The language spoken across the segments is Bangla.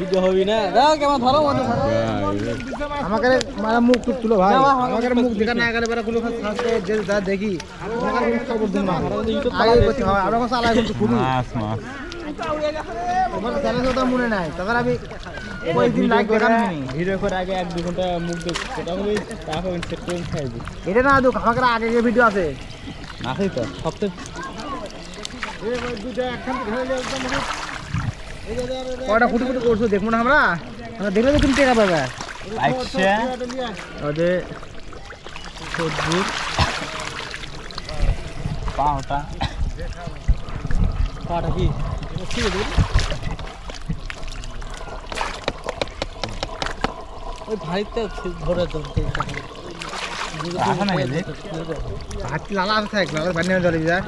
ভিডিও হবি না কেমন ধরো আমাকে মুখ টুক তুলো ভাই আমাকে মুখ দেখা না গেলে গুলো দেখি খবর দিন মনে নাই তারপর আমি ভিডিও করে আগে 1-2 ঘন্টা মুখ দেখছি এটা না দুঃখ আমাকে আগে ভিডিও আছে আছে তো সপ্তাহে কটা ফুটি ফুটি করছো দেখবো না আমরা দেখলে তো তুমি টেকা পাবে পাওটা কি ওই ভাইতে ধরে ধরতে লালা আছে লালা পানি জলে যায়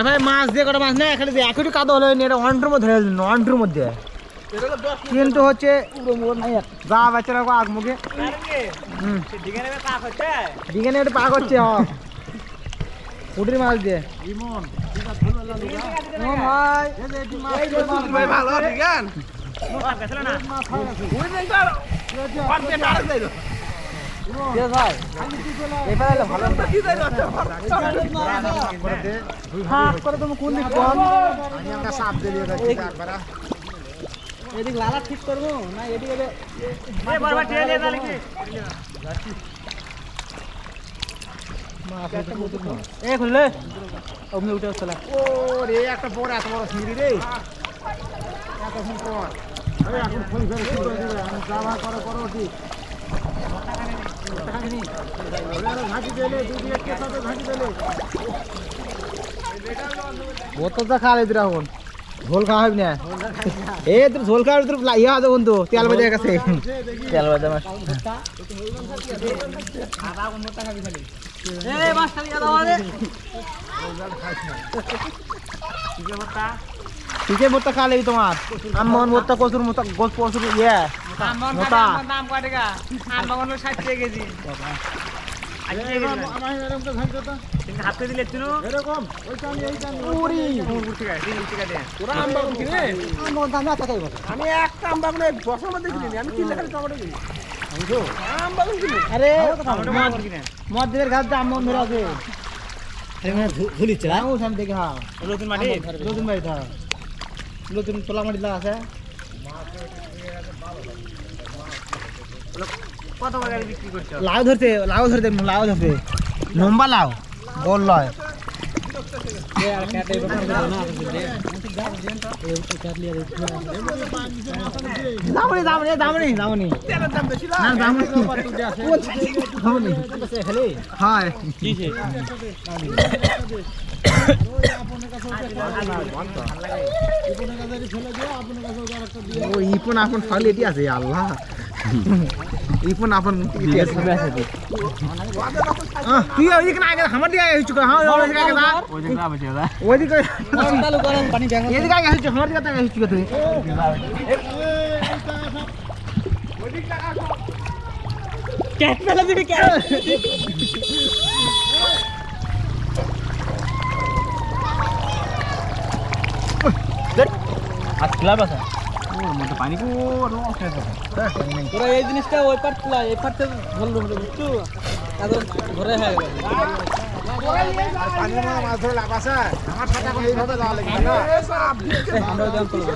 ভাই মাছ দিয়ে কটা মাছ না এখানে একটু কাদা হলো এটা অন্ট্রুর মধ্যে অন্ট্রুর মধ্যে কিন্তু হচ্ছে যা বাচ্চারা আগ মুখে ডিগানে একটু পাক হচ্ছে পুটির মাছ দিয়ে এদিক লালা ঠিক করবো না এদিকে খুললে অমনি উঠে চলা ও রে একটা বড় এত বড় সিঁড়ি রে এতক্ষণ পর এখন ফোন করে যাওয়া করো করো ঠিক বোতলটা খা লে এখন ঝোল খাওয়া হবে না এ তোর ঝোল খাওয়ার তোর ইয়া আছে বন্ধু তেল বাজার কাছে তেল বাজার মাছ কিসের ভর্তা খা লেবি তোমার আমন ভর্তা কচুর মতো গোস প্রচুর ইয়ে মোটা দাম কয় টাকা আম বাগান 60 টাকা কেজি হাতে দিলে তিনো এরকম ওই কাম এই কাম পুরি পুরি টাকা 3 টাকা দেন পুরা আম বাগান কিনে আম দাম এত টাকাই বলে আমি একটা আম বাগানে বছর মধ্যে কিনি আমি 3 টাকা টমেটো কিনি বুঝছো আম বাগান কিনি আরে টমেটো কিনে মধ্যের গাছ আম মেরা আছে আরে মানে ঝুলি চলা ও সামনে দেখে হ্যাঁ নতুন মাটি থা নতুন তোলা মাটি লাগা আছে কত টাকা বিক্রি করছো লাউ ধরতে লম্বা লাউ গোল লয় ইপন আপন ফালি এটি আছে আল্লাহ ইপন আপন তুই ওইদিকে না আগে আমার দিকে হইছ হ্যাঁ ওইদিকে আগে যা ওইদিকে চালু করেন পানি ব্যাগ এদিকে আগে হইছ আমার দিকে আগে হইছ তুই ওইদিকে টাকা ক্যাট ফেলে দিবি ক্যাট আজ ক্লাব আছে মধ্যে পানি কো রস আছে তোরা এই জিনিসটা ওই পার তুলা এই পারতে ধরলো বুঝছো এখন ঘরে হয়ে গেল পানি মাছ ধরে লাভ আছে আমার ছাতা কোন এইভাবে যাওয়া লাগে না আমরা দাম করব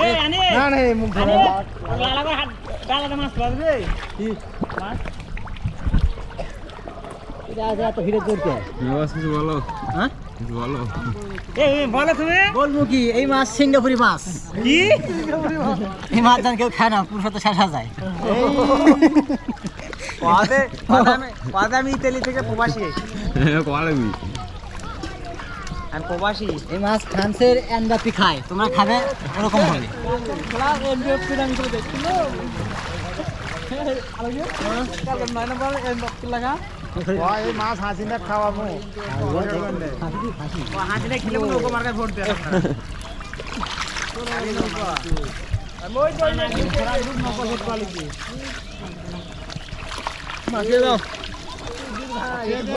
এই আনি না না মুখ ধরে লালা করে হাত ডালাতে মাছ লাগবে কি মাছ যা তো হিরে করতে মাছ কিছু বলো হ্যাঁ বলো এই বলো তুমি বলবো কি এই মাছ সিঙ্গাপুরি মাছ কি সিঙ্গাপুরি মাছ এই মাছ জান কেউ খায় না পুরো তো শেষ হয়ে যায় আমি ইতালি থেকে প্রবাসী কোয়ালামি আর প্রবাসী এই মাছ ফ্রান্সের এমবাপ্পে খায়, তোমরা খাবে ওরকম হবে। এই মাছ হাসিনা খাওয়াবো হাসিনা খেলে ওকে মার্কায় ভোট দেয় মাকে দাও।